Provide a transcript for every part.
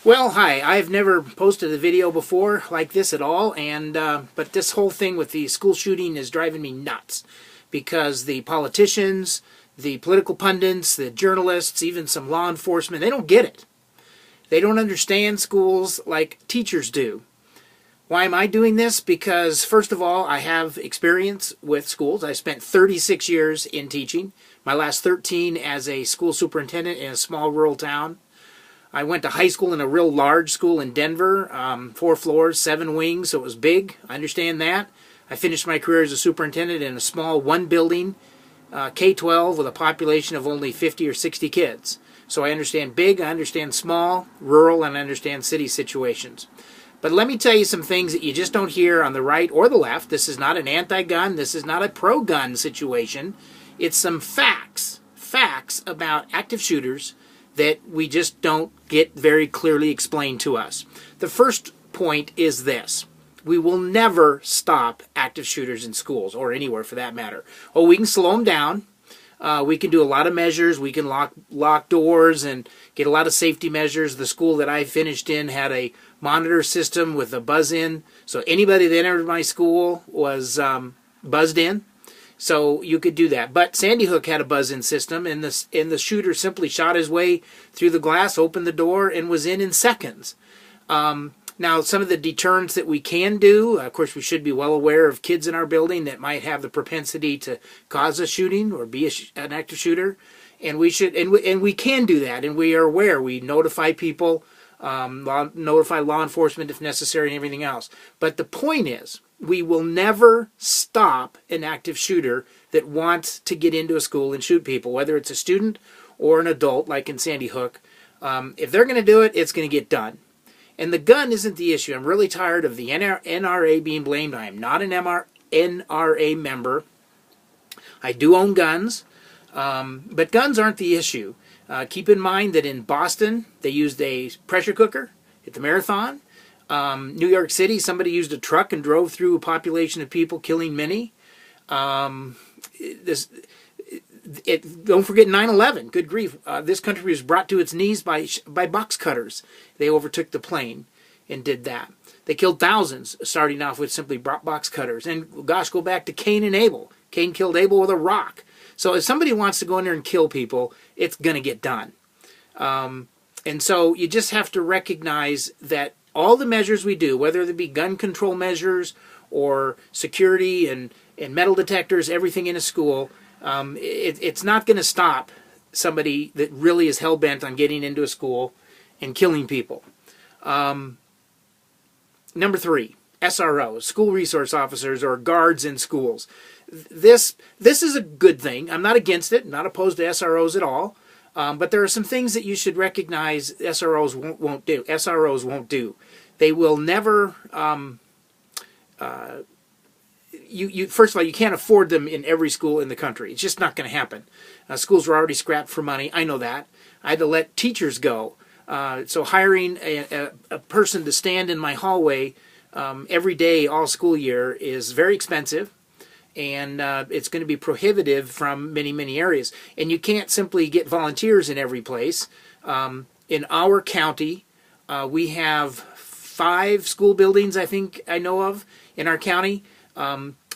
Well, hi. I've never posted a video before like this at all, and but this whole thing with the school shooting is driving me nuts because the politicians, the political pundits, the journalists, even some law enforcement, they don't get it. They don't understand schools like teachers do. Why am I doing this? Because, first of all, I have experience with schools. I spent 36 years in teaching, my last 13 as a school superintendent in a small rural town. I went to high school in a real large school in Denver, 4 floors, 7 wings, so it was big. I understand that. I finished my career as a superintendent in a small one-building K-12 with a population of only 50 or 60 kids. So I understand big, I understand small, rural, and I understand city situations. But let me tell you some things that you just don't hear on the right or the left. This is not an anti-gun. This is not a pro-gun situation. It's some facts about active shooters that we just don't get very clearly explained to us. The first point is this. We will never stop active shooters in schools or anywhere for that matter. Oh, we can slow them down. We can do a lot of measures. We can lock doors and get a lot of safety measures. The school that I finished in had a monitor system with a buzz-in. So anybody that entered my school was buzzed in. So you could do that. But Sandy Hook had a buzz-in system, and the shooter simply shot his way through the glass, opened the door, and was in seconds. Now, some of the deterrents that we can do, of course, we should be well aware of kids in our building that might have the propensity to cause a shooting or be an active shooter, and we should, and we can do that, and we are aware. We notify people, notify law enforcement if necessary, and everything else. But the point is, we will never stop an active shooter that wants to get into a school and shoot people, whether it's a student or an adult, like in Sandy Hook. If they're going to do it, it's going to get done. And the gun isn't the issue. I'm really tired of the NRA being blamed. I am not an NRA member. I do own guns, but guns aren't the issue. Keep in mind that in Boston, they used a pressure cooker at the marathon. New York City, somebody used a truck and drove through a population of people, killing many. Don't forget 9/11. Good grief. This country was brought to its knees by box cutters. They overtook the plane and did that. They killed thousands, starting off with simply box cutters. And gosh, go back to Cain and Abel. Cain killed Abel with a rock. So if somebody wants to go in there and kill people, it's going to get done. And so you just have to recognize that all the measures we do, whether they be gun control measures or security and metal detectors, everything in a school, it's not going to stop somebody that really is hell-bent on getting into a school and killing people. Number 3, SROs, school resource officers, or guards in schools. This is a good thing. I'm not against it. I'm not opposed to SROs at all. But there are some things that you should recognize SROs won't do. SROs won't do. They will never... first of all, you can't afford them in every school in the country. It's just not going to happen. Schools are already scrapped for money. I know that. I had to let teachers go. So hiring a person to stand in my hallway every day all school year is very expensive. And it's going to be prohibitive from many, many areas. And you can't simply get volunteers in every place. In our county, we have 5 school buildings, I think I know of, in our county.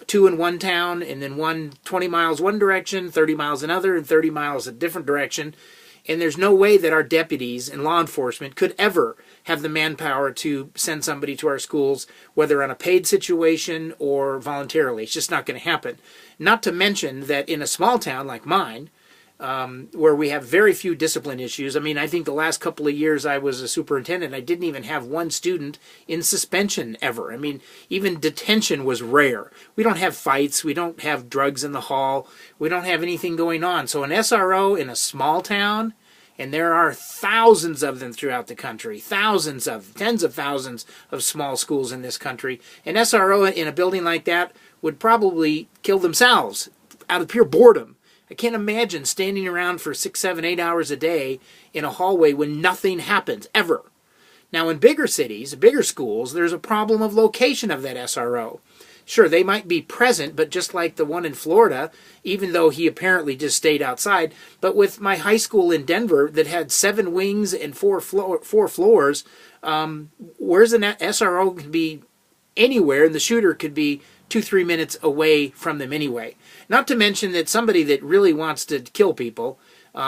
2 in one town, and then 20 miles one direction, 30 miles another, and 30 miles a different direction. And there's no way that our deputies and law enforcement could ever have the manpower to send somebody to our schools, whether on a paid situation or voluntarily. It's just not going to happen. Not to mention that in a small town like mine, where we have very few discipline issues. I mean, I think the last couple of years I was a superintendent, I didn't even have one student in suspension ever. I mean, even detention was rare. We don't have fights. We don't have drugs in the hall. We don't have anything going on. So an SRO in a small town, and there are thousands of them throughout the country, tens of thousands of small schools in this country, an SRO in a building like that would probably kill themselves out of pure boredom. I can't imagine standing around for 6, 7, 8 hours a day in a hallway when nothing happens, ever. Now, in bigger cities, bigger schools, there's a problem of location of that SRO. Sure, they might be present, but just like the one in Florida, even though he apparently just stayed outside. But with my high school in Denver that had 7 wings and 4 floors, whereas an SRO could be anywhere, and the shooter could be 2-3 minutes away from them anyway. Not to mention that somebody that really wants to kill people,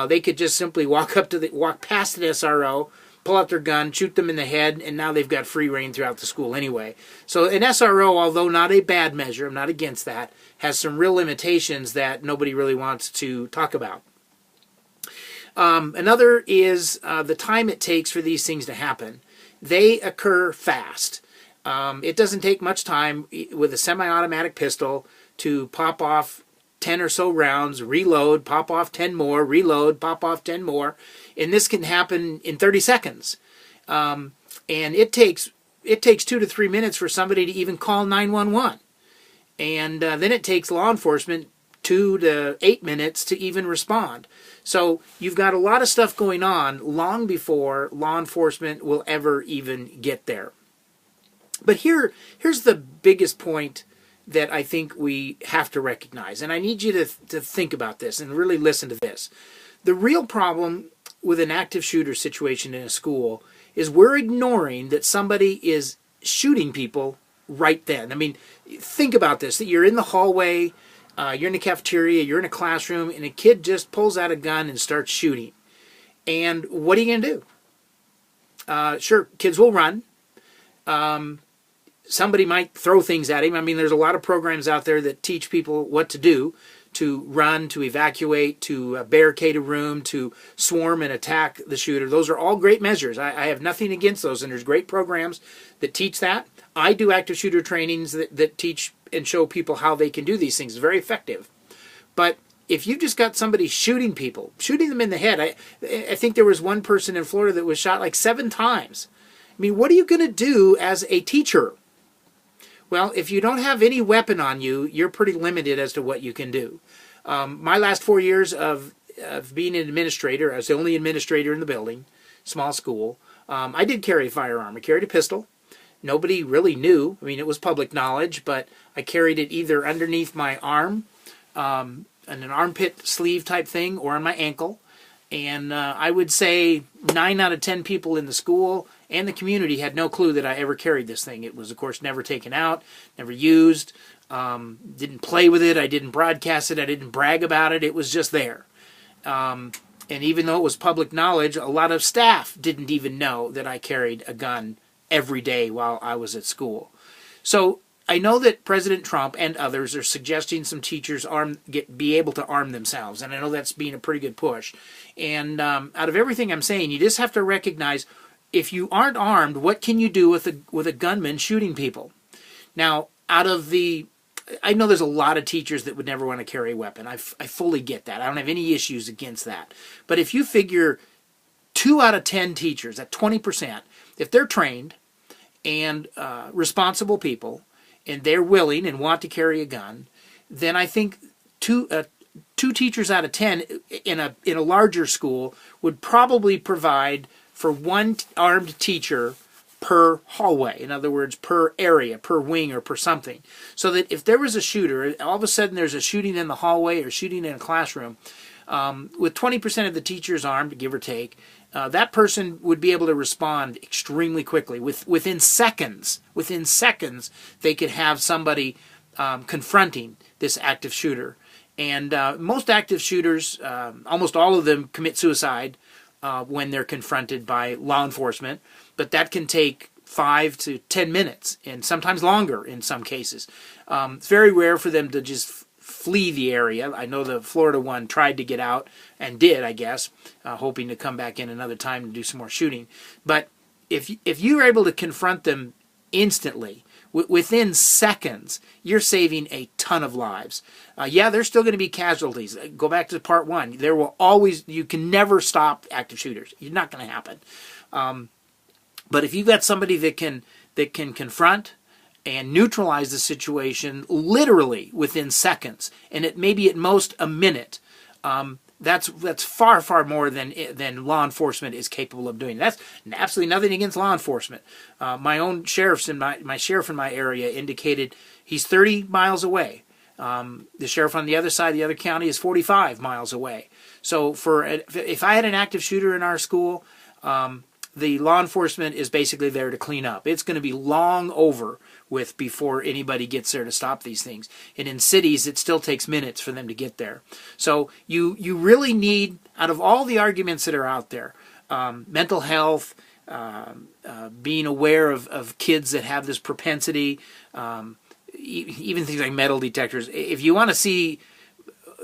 they could just simply walk past an SRO, pull out their gun, shoot them in the head, and now they've got free reign throughout the school anyway. So an SRO, although not a bad measure, I'm not against that, has some real limitations that nobody really wants to talk about. Another is the time it takes for these things to happen. They occur fast. It doesn't take much time with a semi-automatic pistol to pop off 10 or so rounds, reload, pop off 10 more, reload, pop off 10 more, and this can happen in 30 seconds. And it takes 2 to 3 minutes for somebody to even call 911. And then it takes law enforcement 2 to 8 minutes to even respond. So you've got a lot of stuff going on long before law enforcement will ever even get there. But here's the biggest point that I think we have to recognize, and I need you to think about this and really listen to this. The real problem with an active shooter situation in a school is we're ignoring that somebody is shooting people right then. I mean, think about this, that you're in the hallway, you're in the cafeteria, you're in a classroom, and a kid just pulls out a gun and starts shooting. And what are you going to do? Sure, kids will run. Somebody might throw things at him. I mean, there's a lot of programs out there that teach people what to do, to run, to evacuate, to barricade a room, to swarm and attack the shooter. Those are all great measures. I have nothing against those, and there's great programs that teach that. I do active shooter trainings that teach and show people how they can do these things. It's very effective. But if you've just got somebody shooting people, shooting them in the head, I think there was one person in Florida that was shot like 7 times. I mean, what are you going to do as a teacher? Well, if you don't have any weapon on you, you're pretty limited as to what you can do. My last 4 years of being an administrator, I was the only administrator in the building, small school, I did carry a firearm. I carried a pistol. Nobody really knew. I mean, it was public knowledge, but I carried it either underneath my arm, in an armpit sleeve type thing, or on my ankle. And I would say 9 out of 10 people in the school and the community had no clue that I ever carried this thing. It was, of course, never taken out, never used, didn't play with it, I didn't broadcast it, I didn't brag about it, it was just there. And even though it was public knowledge, a lot of staff didn't even know that I carried a gun every day while I was at school. So I know that President Trump and others are suggesting some teachers be able to arm themselves, and I know that's being a pretty good push. And out of everything I'm saying, you just have to recognize, if you aren't armed, what can you do with a gunman shooting people? Now, I know there's a lot of teachers that would never want to carry a weapon. I fully get that. I don't have any issues against that. But if you figure 2 out of 10 teachers, at 20%, if they're trained and responsible people, and they're willing and want to carry a gun, then I think two teachers out of 10 in a larger school would probably provide for 1 armed teacher per hallway. In other words, per area, per wing, or per something. So that if there was a shooter, all of a sudden there's a shooting in the hallway or shooting in a classroom, with 20% of the teachers armed, give or take, that person would be able to respond extremely quickly. Within seconds, they could have somebody confronting this active shooter. And most active shooters, almost all of them, commit suicide when they're confronted by law enforcement, but that can take 5 to 10 minutes, and sometimes longer in some cases. It's very rare for them to just flee the area. I know the Florida one tried to get out, and did, I guess, hoping to come back in another time to do some more shooting. But if you're able to confront them instantly, within seconds, you're saving a ton of lives. Yeah, there's still going to be casualties. Go back to part 1. There will always, you can never stop active shooters. It's not going to happen. But if you've got somebody that can confront and neutralize the situation literally within seconds, and it may be at most a minute, That's far more than law enforcement is capable of doing. That's absolutely nothing against law enforcement. My own sheriffs in my sheriff in my area indicated he's 30 miles away. The sheriff on the other side of the other county is 45 miles away. So if I had an active shooter in our school, the law enforcement is basically there to clean up. It's going to be long over with before anybody gets there to stop these things. And in cities, it still takes minutes for them to get there. So you really need, out of all the arguments that are out there, mental health, being aware of kids that have this propensity, even things like metal detectors. If you want to see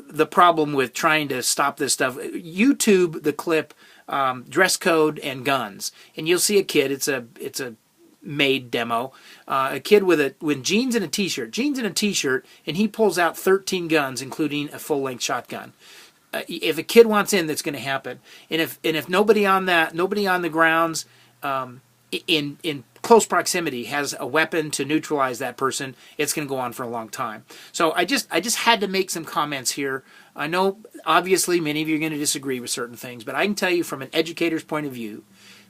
the problem with trying to stop this stuff, YouTube the clip dress code and guns, and you'll see a kid. It's a made demo. A kid with jeans and a t-shirt, and he pulls out 13 guns, including a full-length shotgun. If a kid wants in, that's going to happen. And if nobody on the grounds in close proximity has a weapon to neutralize that person, it's going to go on for a long time. So I just had to make some comments here. I know obviously many of you are going to disagree with certain things, but I can tell you from an educator's point of view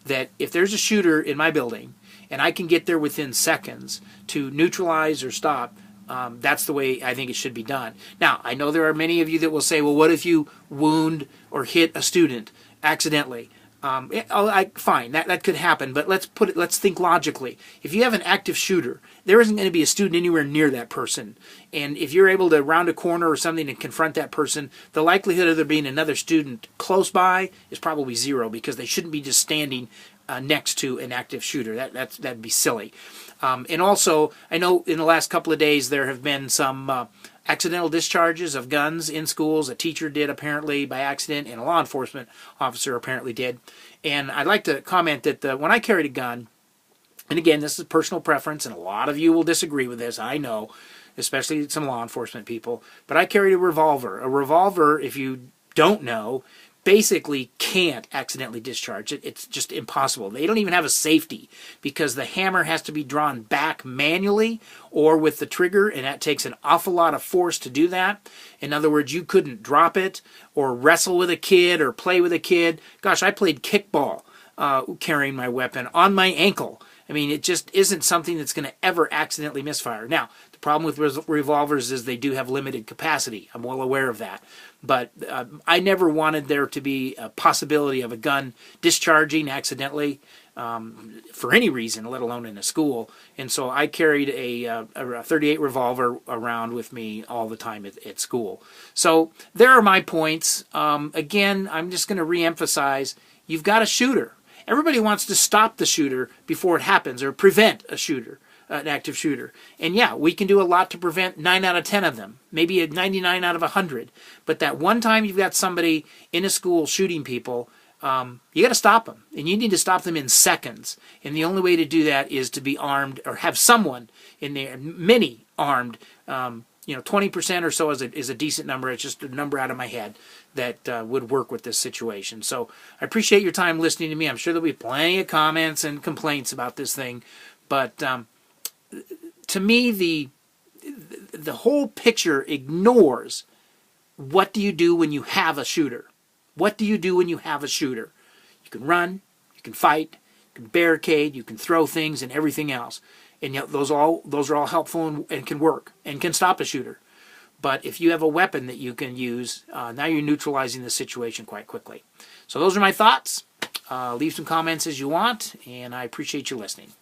that if there's a shooter in my building and I can get there within seconds to neutralize or stop, that's the way I think it should be done. Now, I know there are many of you that will say, well, what if you wound or hit a student accidentally? Fine, that could happen, but let's think logically. If you have an active shooter, there isn't going to be a student anywhere near that person. And if you're able to round a corner or something and confront that person, the likelihood of there being another student close by is probably zero, because they shouldn't be just standing next to an active shooter. That'd be silly. And also, I know in the last couple of days there have been some accidental discharges of guns in schools. A teacher did apparently by accident, and a law enforcement officer apparently did. And I'd like to comment that when I carried a gun, and again, this is personal preference, and a lot of you will disagree with this, I know, especially some law enforcement people, but I carried a revolver. A revolver, if you don't know, basically can't accidentally discharge it. It's just impossible. They don't even have a safety, because the hammer has to be drawn back manually or with the trigger, and that takes an awful lot of force to do that. In other words, you couldn't drop it or wrestle with a kid or play with a kid. Gosh, I played kickball carrying my weapon on my ankle. I mean, it just isn't something that's going to ever accidentally misfire. Now, the problem with revolvers is they do have limited capacity. I'm well aware of that. But I never wanted there to be a possibility of a gun discharging accidentally for any reason, let alone in a school. And so I carried a 38 revolver around with me all the time at school. So there are my points. Again, I'm just going to reemphasize, you've got a shooter. Everybody wants to stop the shooter before it happens, or prevent a shooter, an active shooter. And yeah, we can do a lot to prevent 9 out of 10 of them, maybe a 99 out of 100. But that one time you've got somebody in a school shooting people, you got to stop them. And you need to stop them in seconds. And the only way to do that is to be armed, or have someone in there, many armed. 20% or so is a decent number. It's just a number out of my head that would work with this situation. So I appreciate your time listening to me. I'm sure there'll be plenty of comments and complaints about this thing. But to me, the whole picture ignores, what do you do when you have a shooter? What do you do when you have a shooter? You can run, you can fight, you can barricade, you can throw things and everything else. And yet those are all helpful and can work and can stop a shooter. But if you have a weapon that you can use, now you're neutralizing the situation quite quickly. So those are my thoughts. Leave some comments as you want, and I appreciate you listening.